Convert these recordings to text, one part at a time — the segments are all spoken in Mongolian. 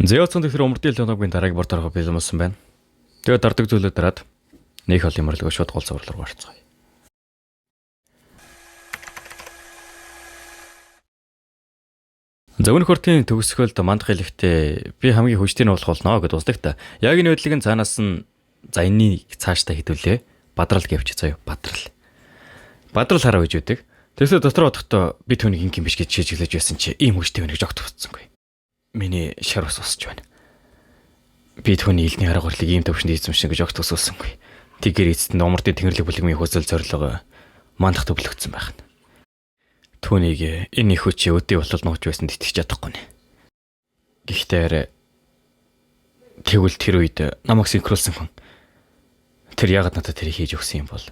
Зэоцон тэр өмөрдөл өнөөгийн дараагийн бор дорого бэлэмсэн байна. Тэгээд дардаг зүйлүүд дараад нэг хол юмрлыг шууд гол зурлаар гарцгаая. Зөвхөн хөртийн төгсгөлд мандах хэлэхдээ би хамгийн хүчтэй нь болох болно гэд уздаг та. Яг энэ байдлыг цаанаас нь за энэнийг цаашдаа хідүүлээ. Бадрал гэвч заяа бадрал. Бадрал хараа гэж үүдэг. Тэрсээ дотор одохдоо би түүнийг ингийн биш гэж шийдэлж байсан чи ийм хүчтэй байна гэж огт утсангүй. Миний шар ус усч байна. Би түүний илний арга барилыг ийм төвшөнд эзэмшин гэж огт усуулсангүй. Тэгэр эцэст нь умардын тэнгэрлэг бүлэгмийн хөзөл зорилго мандах төвлөгдсөн байх нь. Түүнийг энэ их хүчээ өдөө болол нууж байсан итгэж чадахгүй нэ. Гэхдээ тэгвэл тэр үед намайг синхруулсан хүн. Тэр яагаад надад тэрийг хийж өгсөн юм бол?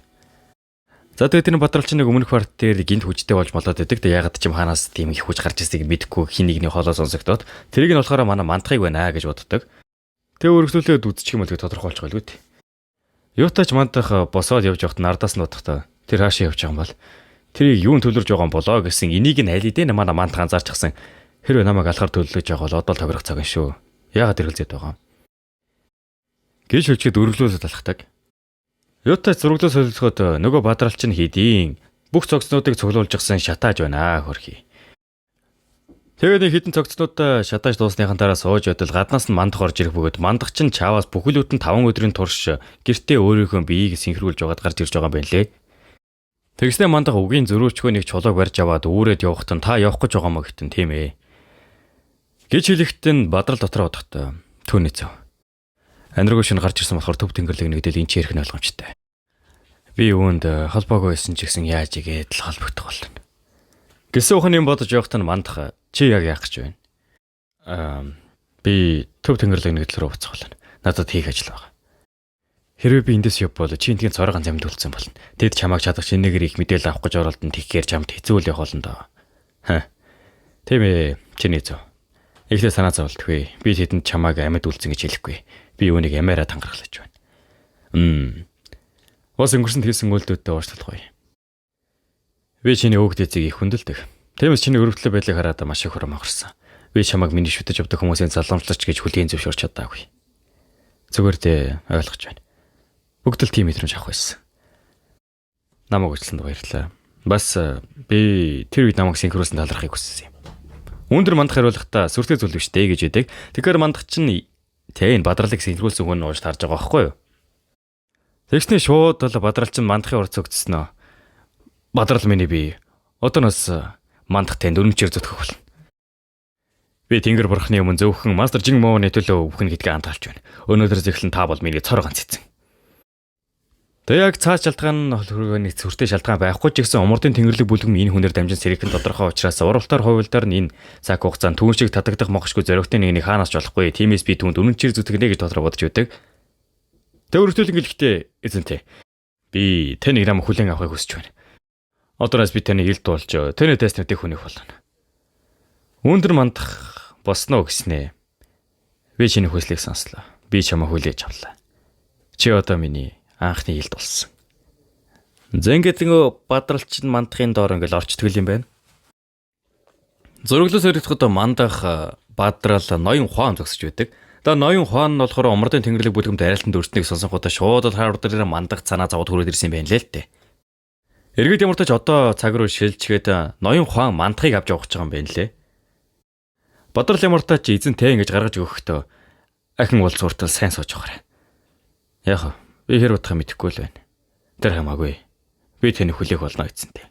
За тэгээд энэ бадралч нэг өмнөх парт дээр гинт хүчтэй болж болоод байдаг. Тэг яагаад ч юм хаанаас тийм их хүч гарч ирснийг мэдэхгүй хин нэгний хоолоо сонсогдоод тэрийг нь болохоор манай мандахыг байна гэж боддог. Тэг өргөжлүүлээд үзчих юм бол тодорхойлж байлгүй дээ. Юутач мандах босоод явж явахт нардаас нь бодохдоо тэр хаашаа явж байгаа юм бол тэрийг юун төлөрж байгаа юм болоо гэсэн энийг нь аль хэдийн манай мандах анзаарчихсан. Хэрвээ намайг алхаар төлөвлөж байгаа бол одол тохирох цаг шүү. Яагаад эргэлзээд байгаа юм? Гэж хөлчөд өргөжлүүлээд алхдаг. Юутач зураглаа солилцоход нөгөө бадралч нь хийдийн бүх цогцнуудыг цуглуулжсэн шатааж байна хөрхий. Тэгээд нэг хідэн цогцнуудаа шатааж дуусныхан дараа сууж байтал гаднаас нь мандах орж ирэх бөгөөд мандах чинь чааваас бүхэлд нь 5 өдрийн турш гэртээ өөрийнхөө биеийг синхруулж байгаад гарч ирж байгаа юм байна лээ. Тэгснэ мандах үгийн зөрүүчгөө нэг чулууг барьж аваад үүрээд явахт нь та явах гэж байгаа мó гэтэн тийм ээ. Гэж хэлэхэд нь бадрал дотор одохтой түүний зав. Аниргүй шин гарч ирсэн болохоор төв тэнгэрлэг нэгдэл энэ чирх нь ойлгомжтой. Би үүнд холбоогүй байсан ч гэсэн яаж игээд л холбогдох болно. Гэсэн ухааны бодож явахт нь мандах чи яг яах гэж байна? Би төв тэнгэрлэг нэгдэл рүү буцах болно. Надад хийх ажил байгаа. Хэрвээ би эндээс яв бол чи энтгийн цоргон замд үлдсэн болно. Тэд чамайг чадах шинэгээр их мэдээлэл авах гэж оролдсон тэгэхээр чамд хэцүү л явах болно доо. Тийм ээ, чиний зөв. Ихлэ санаа зовлтгүй. Би тэдэнд чамайг амьд үлдсэн гэж хэлэхгүй. Би үүнийг амиараа тангаргалж байна. Ус өнгөрсөнд хийсэн үйлдэлтэй уучлалт гоё. Би чиний өөгд эцэг их хүндэлдэг. Тиймээс чиний өрөвдлөө байдлыг хараад маш их хурамгарсан. Би чамайг миний шүтэж авдаг хүмүүсийн залгамжлагч гэж хүлээн зөвшөөрч чадаагүй. Зүгээр дээ ойлгож байна. Бүгд л тийм мэдрэмж авах байсан. Намайг уучлаланд баярлалаа. Бас би тэр үед намайг синхруулсан талархыг хүссэн юм. Өндөр мандах хариулахдаа сүртэй зүйл биш дээ гэж хэдэг. Тэгэхээр мандах чинь энэ бадралыг синхруулсан хүн ууж тарж байгаа байхгүй юу? Тэгснэ шууд л бадрал чинь мандахын урц өгдсөн нөө. Бадрал миний бие. Одооноос мандах танд өрмчээр зүтгэх болно. Би тэнгэр бурхны өмнө зөвхөн мастер жин моовны төлөө өвхөн гэдгээ андгаалж байна. Өнөөдрөөс эхлэн та бол миний цор ганц эзэн. Тэг яг цааш шалтгаан нь хөргөний сүртэй шалтгаан байхгүй ч гэсэн умардын тэнгэрлэг бүлгэм энэ хүнээр дамжин сэрэгэн тодорхой учраас уралдаар хувилдаар нь энэ цаг хугацаанд түүн шиг татагдах могшгүй зоригтой нэг хаанаас ч болохгүй. Тиймээс би түүнд өрмчээр зүтгэнэ гэж дотроо бодож байдаг. Тэг өргөжлүүлэн гэлэхдээ эзэнтэй. Би таны нам хүлээн авахыг хүсэж байна. Одоороос би таны илд болж таны тайснуудыг хүнэх болно. Өндөр мандах босноо гэснэ. Би чиний хүслийг сонслоо. Би чамаа хүлээж авлаа. Чи одоо миний анхны илд болсон. Зэнгэтгэн бадралч нь мандахын доор ингээл орчдөг юм байна. Зураглаас өргөдөхөд мандах бадрал ноён ухаан зогсож байдаг. За ноён ухаан нь болохоор умардын тэнгэрлэг бүлгэмд арилтанд өрснгийг сонсоход шууд л хаар дээр мандах цанаа завд хүрээд ирсэн юм байна лээ л дээ. Эргээд ямартаж одоо цаг руу шилжчихэд ноён ухаан мандахыг авч явах гэж байгаа юм байна лээ. Бадрал ямартаа чи эзэнтэй ингэж гаргаж өгөхдөө ахин бол зуртал сайн сууж байгаарай. Яг би хэр утга мэдэхгүй л байна. Тэр хамаагүй. Би таны хүлээх болно эзэнтэй.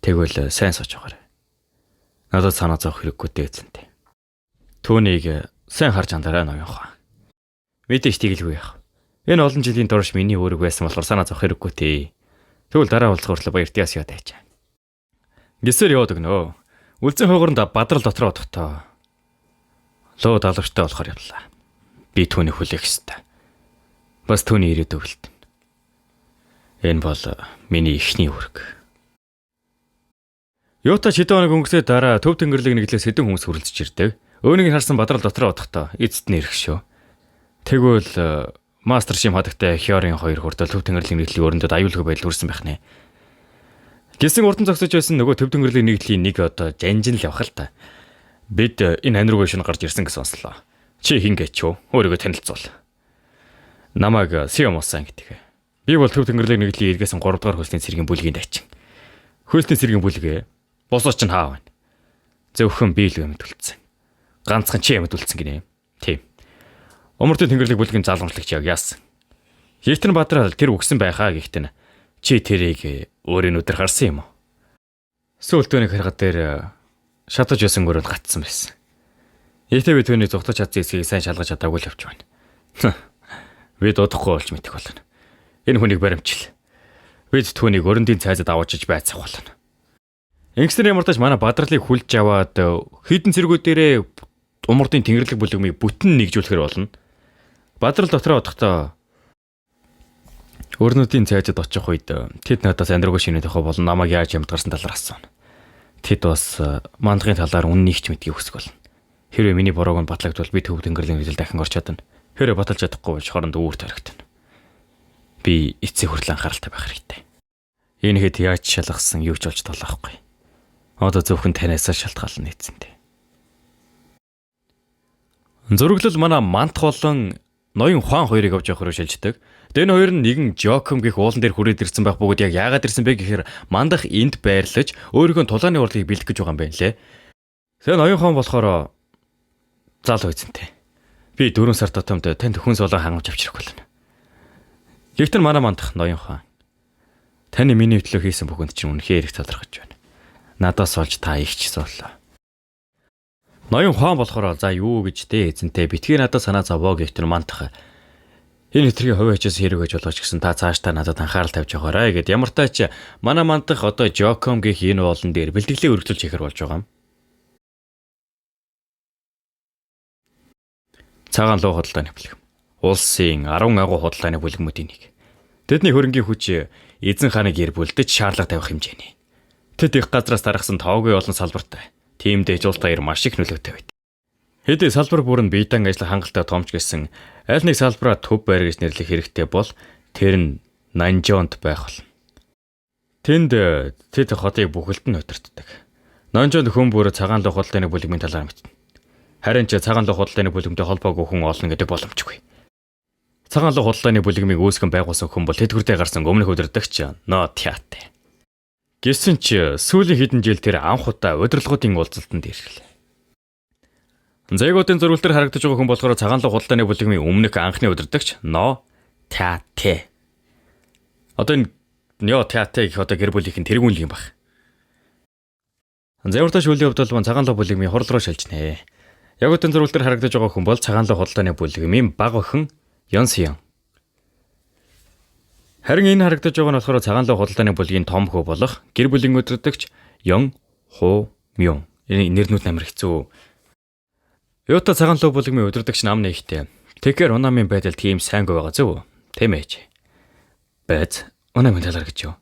Тэгвэл сайн сууж байгаарай. Надад санаа зовох хэрэггүй дээ эзэнтэй. Түүнийг сайн харж андараа ноён ухаан. Мэдээж тэгэлгүй яах. Энэ олон жилийн турш миний үүрэг байсан болохоор санаа зовох хэрэггүй тээ. Тэгвэл дараа уулзах хүртэл баяртаас яа дайчаа. Гисэр яваад өгнө. Үлзэн хойгоронд бадрал дотроо одохдоо лоо далавчтай болохоор явлаа. Би түүнийг хүлээх ёстой. Бас түүний ирээдүйг үлдэн. Энэ бол миний эхний үүрэг. Юута шидэн хоног өнгөрсөй дараа төв тэнгэрлэг нэглээс хэдэн хүмүүс хүрэлцэж ирдэг. Өөнийг харсан бадрал дотроо одохдоо эцэд нь ирэх шүү. Тэгвэл мастер шим хадагтай Хёрийн хоёр хүртэл төв тэнгэрлэг нэгдлийн өрөндөд аюулгүй байдал хүрсэн байх нэ. Гисэн урдан зогсож байсан нөгөө төв тэнгэрлэг нэгдлийн нэг одоо жанжин л явах л та. Бид энэ аниргүй шин гарч ирсэн гэсэн сонслоо. Чи хин гэж юу? Өөрийгөө танилцуул. Намайг Сиомосан гэдэг. Би бол төв тэнгэрлэг нэгдлийн эргээсэн 3 дугаар хөлсний цэргийн бүлгийн дайчин. Хөлсний цэргийн бүлгээ босооч нь хаа байна. Зөвхөн би л юмд үлдсэн. Ганцхан чи юмд үлдсэн гинэ. Тийм. Умартын тэнгэрлэг бүлгийн залгамжлагч яг яасан. Хилтэн Бадрал тэр үгсэн байхаа гэхдээ чи тэрийг өөрийн өдөр харсан юм уу? Сүүлдөөний харгад дээр шатаж байсан гөрөнд гатсан байсан. Иймээ би түүний зүгтаж чадсан эсгийг сайн шалгаж чадаагүй л явж байна. Би дуудахгүй болж мэдэх болно. Энэ хүнийг баримчил. Бид түүнийг өрөндийн цайзад аваачиж байцах болно. Ингэснээр ямартаж манай Бадралыг хүлж аваад хідэн цэргүүдээрээ умардын тэнгэрлэг бүлэгмийг бүтэн нэгжүүлэхэр болно. Бадрал дотроо одохдоо өрнүүдийн цайзад очих үед тэд надаас андрууг шинэ тохоо болон намайг яаж ямдгарсан талаар асууна. Тэд бас мандгын талаар үннийг ч мэдгийг хүсэх болно. Хэрвээ миний бороог нь батлагдвал би төв тэнгэрлэг нэгдэл дахин орч чадна. Хэрвээ баталж чадахгүй бол хоронд үүрт харагдана. Би эцсийн хүртэл анхааралтай байх хэрэгтэй. Энэ хэд яаж шалгасан юу ч болж толоохгүй. Одоо зөвхөн танаас шалтгаална эцэнтэй. Зураглал манай Мант болон ноён Хуан хоёрыг авч явах руу шилждэг. Энэ хоёр нь нэгэн Жоком гэх уулан дээр хүрээд ирсэн байх бөгөөд яг яагаад ирсэн бэ гэхээр мандах энд байрлаж өөрийнхөө тулааны урлагийг бэлдэх гэж байгаа юм байна лээ. Тэгээ ноён Хуан болохоор зал үйцэнтэй. Би 4 сар дотомд танд хүн солон хангаж авчрах болно. Гэхдээ манай мандах ноён Хуан. Таны миний төлөө хийсэн бүхэнд чинь үнэхээр их талархаж байна. Надаас олж та их ч соллоо. Ноён Хуан болохоор за юу гэж дээ эзэнтэй битгий надад санаа зовоо гэхдээ мандах. Энэ хэтрийн хувь ачаас хэрэг гэж болгож гисэн та цаашдаа надад анхаарал тавьж байгаарай гэд ямар тач манай мандах одоо Жоком гэх энэ уулан дээр бэлтгэлээ өргөжүүлж ихэр болж байгаа юм. Цагаан луу худалдааны бүлэм. Улсын 10 агуу худалдааны бүлгэмүүдийн нэг. Тэдний хөрөнгийн хүч эзэн хааны гэр бүлдэд шаардлага тавих хэмжээний. Тэд их газраас тархсан тооггүй олон салбартай. Тиймдээ жуулт баяр маш их нөлөөтэй байд. Хэдий салбар бүр нь биетэн ажил хангалттай томч гэсэн аль нэг салбараа төв байр гэж нэрлэх хэрэгтэй бол тэр нь Нанжонд байх болно. Тэнд тэд хотыг бүхэлд нь удирддаг. Нанжонд хүн бүр цагаан луу худалдааны бүлгэмийн талаар мэднэ. Харин ч цагаан луу худалдааны бүлгэмтэй холбоогүй хүн олно гэдэг боломжгүй. Цагаан луу худалдааны бүлгэмийг үүсгэн байгуулсан хүн бол тэтгэвртэй гарсан өмнөх удирдагч Но Тяатай. Гэсэн ч сүүлийн хэдэн жил тэр анх удаа удирдлагуудын уулзалтанд ирлээ. Зээгүүдийн зурвал дээр харагдаж байгаа хүн болохоор цагаан луу худалдааны бүлгэмийн өмнөх анхны удирдагч Но Тяатай. Одоо энэ Но Тяатай гэх одоо гэр бүлийнхэн тэргүүн л юм баг. Зэвэрташ үлийн хувьд бол цагаан луу бүлгэмийн хурал руу шилжнэ. Ягуудын зурвал дээр харагдаж байгаа хүн бол цагаан луу худалдааны бүлгэмийн баг охин Ёнсян. Харин энэ харагдаж байгаа нь болохоор цагаан луу худалдааны бүлгийн том хөө болох гэр бүлийн удирдагч Ён Ху Мён. Энэ нэрнүүд амар хэцүү. Юута цагаан луу бүлгэмийн удирдагч нам нэгтэй. Тэгэхээр Унамын байдал тийм сайнгүй байгаа зөв үү? Тийм ээж. Байц Унамын талаар гэж юу?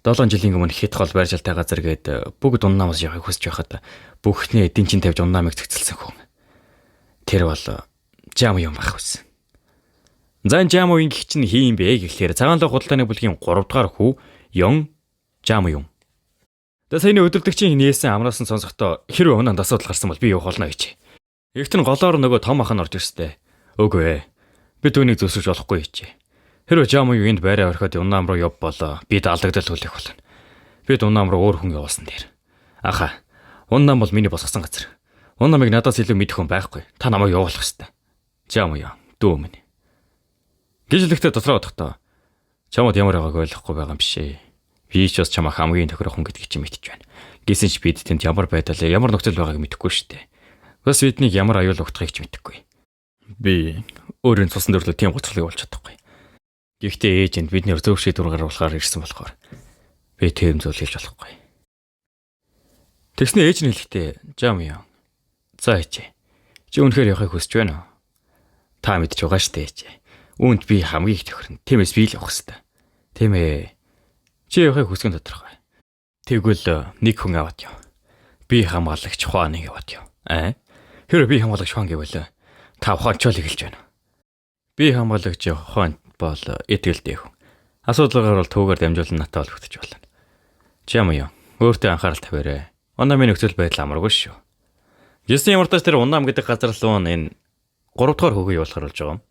7 жилийн өмнө хит хол байршилтай газар гээд бүгд Унамаас явахыг хүсэж байхад бүхнээ эдийн чин тавьж Унамыг цэгцэлсэн хүн. Тэр бол Жам юм байх байсан. Зан Жамын гих чинь хий юм бэ гэхлээр цагаан луу худалдааны бүлгийн 3 дугаар хүү Ён Жам юм. Саяны удирдагчийн нээсэн амраас нь сонсохдоо хэрвээ унаанд асуудал гарсан бол би явах болно гэж. Ихтэн голоор нөгөө том ах нь орж ирстэй. Үгүй ээ. Би түүнийг зөвсөж болохгүй хийжээ. Хэрвээ Жам юу энд байраа орхиод Унам руу яв болоо. Би даалдагдал төлөх болно. Бид Унам руу өөр хүн явуулсан дээр. Аха. Унам бол миний босгосон газар. Унамыг надаас илүү мэдэх хүн байхгүй. Та намайг явуулах ёстой. Жам юу? Дүү минь. Гижилэгтээ дотроо одохдоо чамд ямар байгааг ойлгохгүй байгаа юм бишээ. Би ч бас чамаа хамгийн тохирох хүн гэдгийг чи мэдчихэж байна. Гэсэн ч бид тэнд ямар байдал, ямар нөхцөл байгааг мэдэхгүй шүү дээ. Бас биднийг ямар аюул өгдөхийг ч мэдэхгүй. Би өөрийн цусан дөрлөө тийм гоцлог болж чадахгүй. Гэхдээ ээжэнд бидний зөв шийдвэр гаргуулахаар ирсэн болохоор би тийм зүйл хийж болохгүй. Тэгснэ ээж нь хэлэхдээ Жам юу? За ээжээ. Чи үнэхээр явахыг хүсэж байна уу? Та мэдж байгаа шүү дээ ээжээ. Үүнд би хамгийн их тохирно. Тиймээс би л явах хэрэгтэй. Тийм ээ. Чи явахыг хүсгэн тодорхой. Тэгвэл нэг хүн аваад яв. Би хамгаалагч Хуаныг аваад яв. Хэрвээ би хамгаалагч Хуан гэвэл та ухаанчаал эхэлж байна. Би хамгаалагч Хуан бол итгэлтэй хүн. Асуудалгаар бол түүгээр дамжуулан натаа олгогдож болно. Жам юу? Өөртөө анхаарал тавиарай. Унамын нөхцөл байдал амаргүй шүү. Гэсэн ямар ч тэр Унам гэдэг газар руу энэ 3 дугаар хөгөө явуулахар болж байгаа юм.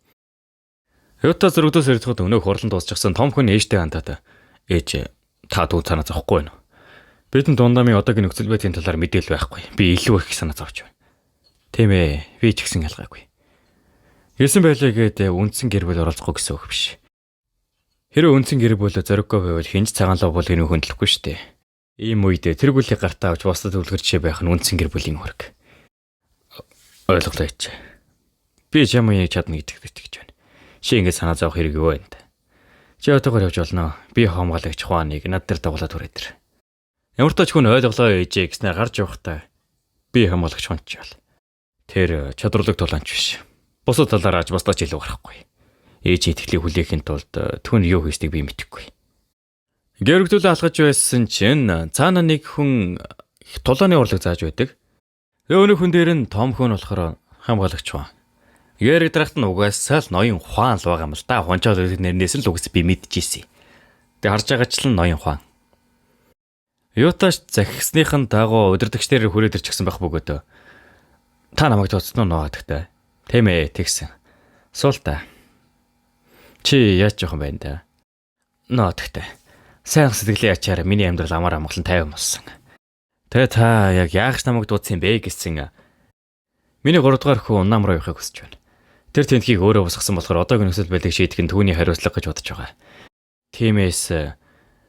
Юута зөрөгдөөс ирдэхэд өнөө хурлан дуусчихсан том хүн ээжтэй хандаад ээж та дүү цанаа зовхгүй байна. Бидний дундамын одоогийн нөхцөл байдлын талаар мэдээлэл байхгүй. Би илүү их санаа зовж байна. Тийм ээ, би ч гэсэн ялгаагүй. Хэлсэн байлаа гэдэг үндсэн гэр бүл оролцохгүй гэсэн үг биш. Хэрэв үндсэн гэр бүл зориггүй байвал хинж цагаанлаа бол энэ хөндлөхгүй шүү дээ. Ийм үед тэр бүлийг гартаа авч бусдад үлгэрчээ байх нь үндсэн гэр бүлийн үүрэг. Ойлголоо ич. Би чамайг чадна гэдэгт итгэж байна. Чи ингэ санаа зовох хэрэг юу вэ? Чи отогоор явж болно. Би хоомгалагч Хуаныг над дээр дагуулад хүрээд ир. Ямар ч хүн ойлголоо ээжээ гэснээр гарч явахдаа би хоомгалагч Хуанч бол. Тэр чадварлаг тулаанч биш. Бусад талаараа ч бусдаач илүү гарахгүй. Ээжийн итгэлийг хүлээхийн тулд түүн юу хийснийг би мэдэхгүй. Гэрэгдүүлээ алхаж байсан чинь цаана нэг хүн тулааны урлаг зааж байдаг. Өөний хүн дээр нь том хүн болохоор хамгаалагч Хуан. Гэрэг дарахт нь угаасаа л ноён Хуан л байгаа юм л да. Хончоод нэрнээс л үгс би мэдчихсэн. Тэг харж байгаачлан ноён Хуан. Юуташ захисныхын дагуу удирдагч дээр хүрээд ирчихсэн байх бөгөөд та намайг тооцсон уу наадаг. Тийм ээ, тэгсэн. Суул та. Чи яаж жоох юм байна да? Наадаг. Сайн сэтгэлийн ачаар миний амьдрал амар амгалан тайван болсон. Тэгээ та яг яагч намайг дуудсан бэ гэсэн. Миний 3 дугаар хүү уннаам руу явахыг хүсэж байна. Тэр тентхийг өөрөө босгосон болохоор одоогийн нөхцөл байдлыг шийдэх нь түүний хариуцлага гэж бодож байгаа. Тиймээс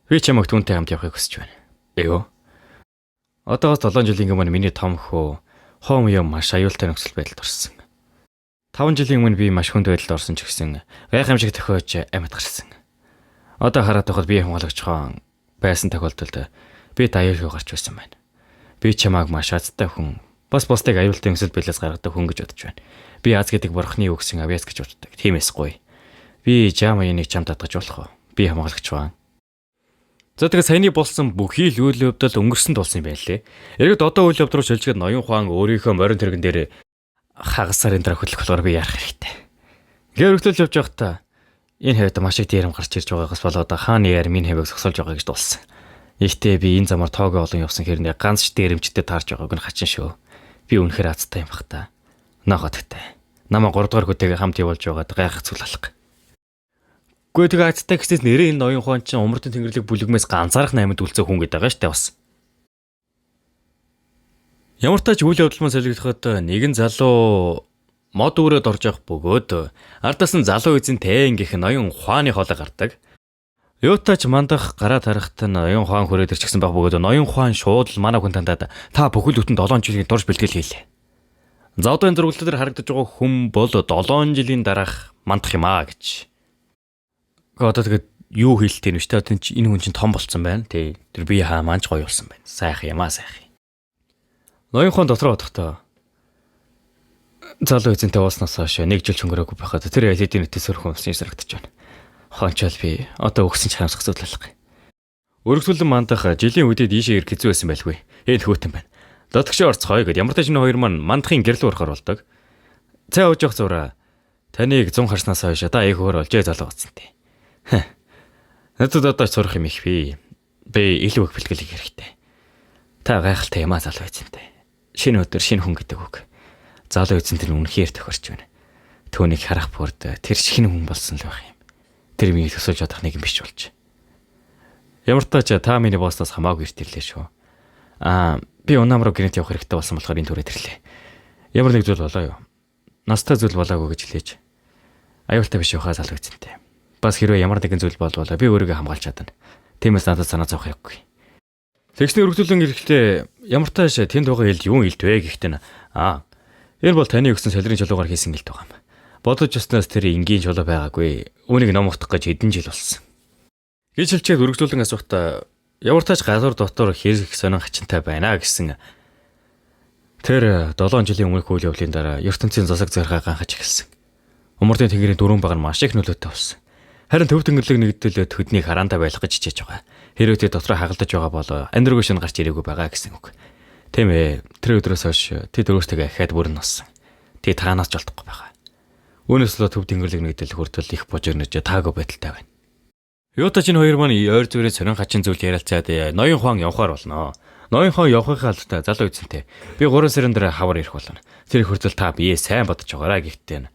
би чамайг түүнтэй хамт явахыг хүсэж байна. Эйгөө. Одоогоос 7 жилийн өмнө миний том хүү хоом юм маш аюултай нөхцөл байдалд орсон. 5 жилийн өмнө би маш хүнд байдалд орсон ч гэсэн гайхамшиг тохиож амьд гарсан. Одоо хараад байхад би хамгаалагч Хуан байсан тохиолдолд би даяархуу гарч байсан байна. Би чамайг маш азтай хүн, бас бусдыг аюултай нөхцөл байдлаас гаргадаг хүн гэж бодож байна. Би аз гэдэг бурхны өгсөн авьяас гэж боддог. Тиймээс гоё. Би жамаяныг чамд татгаж болох уу? Би хамгаалагч Хуан. За тэгээ саяны болсон бүхий л үйл явдал өнгөрсөн тулсан юм байна лээ. Эргээд одоо үйл явдал руу шилжгээд ноён Хуан өөрийнхөө морин тэрэгэн дээр хагасаар энэ хөдлөх болохоор би ярах хэрэгтэй. Гэрэгдэл явж байхдаа энэ хавьд маш их дээрэм гарч ирж байгаагаас болоод хааны яар минь хавийг зогсоолж байгаа гэж дуулсан. Ихтэй би энэ замаар тоогоо олон явсан хэрнээ ганц ч дээремжтэй таарж байгааг нь хачин шүү. Би үнэхээр азтай юм бах та. Наагадтай. Намаа 3 дугаар хөтэйгээ хамт явуулж байгаад гайхах зүйл алах. Гэхдээ тэгээ азтай гэснээс нэрээ энэ ноён Хуан чинь умартын тэнгэрлэг бүлэгмээс ганцаарх 8-д үлцэх хүн гэдэг байгаа штэ бас. Ямар тач үйл явдал маань солигдоход нэгэн залуу мод өрөөд орж явах бөгөөд ардаас нь залуу эзэн тэнгийнх ноён Хуаны хоолой гардаг. Юутач мандах гараа тарахт нь ноён Хуан хүрээд ирчихсэн байх бөгөөд ноён Хуан шууд л манай хүн тандаад та бүхэл бүтэн 7 жилийн турш бэлтгэл хийлээ. За одоо энэ зургуултад дээр харагдаж байгаа хүн бол 7 жилийн дараах мандах юм аа гэж. Одоо тэгээд юу хэлтээ нь шүү дээ. Энэ хүн чинь том болцсон байна. Тэр бие хаа манж гоё болсон байна. Сайх юм аа сайх. Ноён Хуан дотроо бодохдоо залуу эзэнтэй уулснаас хойш 1 жил ч өнгөрөөгүй байхад тэр эледийн нэтээс өрхөн усны сарагдаж байна. Хончол би одоо өгсөн ч харамсах зүйл алга. Өргөсгөлэн мандах жилийн үедээ ийшээ ирэх хэцүү байсан байлгүй. Энд хөтөн байна. Дотгошоо орцгоё гэд ямар ч энэ хоёр маань мандахын гэрлүү орохор болдог. Цай ууж явах зураа таныг 100 харснаас хойш одоо их өөр болж залуу болсон тий. Надад одоо сурах юм их би. Би илүү их бэлтгэл хийх хэрэгтэй. Та гайхалтай юм аа залуу эзэнтэй. Шинэ өдөр шинэ хүн гэдэг үг. Залуу эзэнт нь үнэхээр тохирч байна. Түүнийг харах бүрд тэр шинэ хүн болсон л байх юм. Тэр миний төсөөлж чадах нэг юм биш болж. Ямар ч тач та миний босноос хамаагүй иртэлээ шүү. Би унаам руу гэрэнт явах хэрэгтэй болсон болохоор энэ түрээд ирлээ. Ямар нэг зүйл болоо юу? Настай зүйл болоогүй гэж хэлээж. Аюултай биш байхаа залуу эзэнтэй. Бас хэрвээ ямар нэгэн зүйл болвол би өөрийгөө хамгаалж чадна. Тиймээс надад санаа зовох хэрэггүй. Тэгсний өргөдүүлэн ирэхдээ ямар тааш тэнд байгаа хэлд юу илт вэ гэхдээ энэ бол таны өгсөн солирын чулуугаар хийсэн илт байгаа юм. Бодож өснөөс тэр энгийн чулуу байгаагүй. Үүнийг ном утгах гэж хэдэн жил болсон. Гэж хэлчихэд өргөдүүлэн асуухтаа ямар тааш газар дотор хэрэг сонин хачинтай байна гэсэн. Тэр 7 жилийн өмнөх үйл явдлын дараа ертөнцийн засаг зархаа ганхаж эхэлсэн. Умардын тэнгэрийн дөрвөн баг нь маш их нөлөөтэй болсон. Харин төв тэнгэрлэг нэгдэл төднийг хараандаа байх гэж хичээж байгаа. Хэрвээ тэр дотроо хагалдаж байгаа бол амьдрал шин гарч ирээгүй байгаа гэсэн үг. Тийм ээ. Тэр өдрөөс хойш тэд өөрсдөө ахаад бүрэн носсон. Тэ таанаас ч олдохгүй байгаа. Үүнээс л төв тэнгэрлэг нэгдэл хүртэл их божирнож таагүй байдалтай байна. Юутай ч энэ хоёр маань ойр зүрийн сонин хачин зүйл ярилцаад ноён Хуан явахаар болно. Ноёнхоо явахынхаа алдартай залуу эзэнтэй. Би 3 сарын дараа хавар ирэх болно. Тэр их хүртэл та бие сайн бодож байгаарай гэхдээ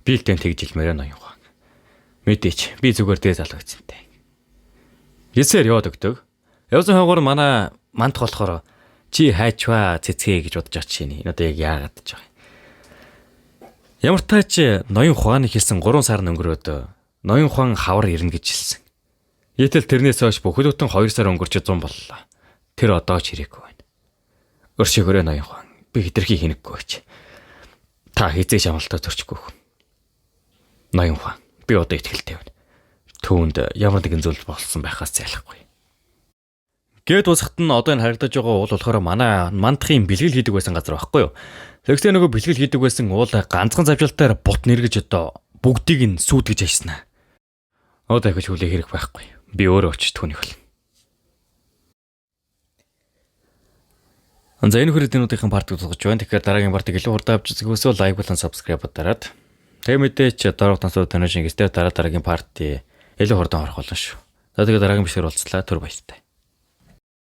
биэлдэн тэгж илмээрэ ноёнхоо. Мэдээч би зүгээр дээ залуу эзэнтэй. Ясээр яваад өгдөг. Явсан хойгоор мандах болохоор чи хайчваа цэцгээ гэж бодож очиж байна. Энэ одоо яг яагаад гэж байгаа юм. Ямар тач ноён ухааны хэлсэн 3 сар өнгөрөөд ноён ухаан хавар ирнэ гэж хэлсэн. Ийтэл тэрнээс хойш бүхэл бүтэн 2 сар өнгөрч 100 боллоо. Тэр одоо ч ирээгүй байна. Өршөөгөрөө ноён ухаан. Би хитрхи хинэггүй ч. Та хизээ шамалтаа зөрчихгүй. Ноён ухаан. Би одоо итгэлтэй байна. Түүнд ямар нэгэн зүйл болсон байхаас зайлахгүй. Гэт усахт нь одоо энэ харагдаж байгаа уул болохоор манай мандахын бэлгэл хийдэг байсан газар байхгүй юу? Тэгсээ нөгөө бэлгэл хийдэг байсан уул ганцхан завжаалтаар бут нэргэж одоо бүгдийг нь сүйдгэж ажиллана. Одоо их хүлээх хэрэг байхгүй. Би өөрөө очиж түүнийг бол. За энэ хүрээднүүдийн партыг тусгаж байна. Тэгэхээр дараагийн партыг илүү хурдан авч үзэхөөсөө лайк болон subscribe дараад. Тэгээ мэдээч дараагийн тансууд таньж ингэстэй дараагийн парти илүү хурдан орох болно шүү. За тэгээ дараагийн бишгээр уулзлаа. Түр баяртай.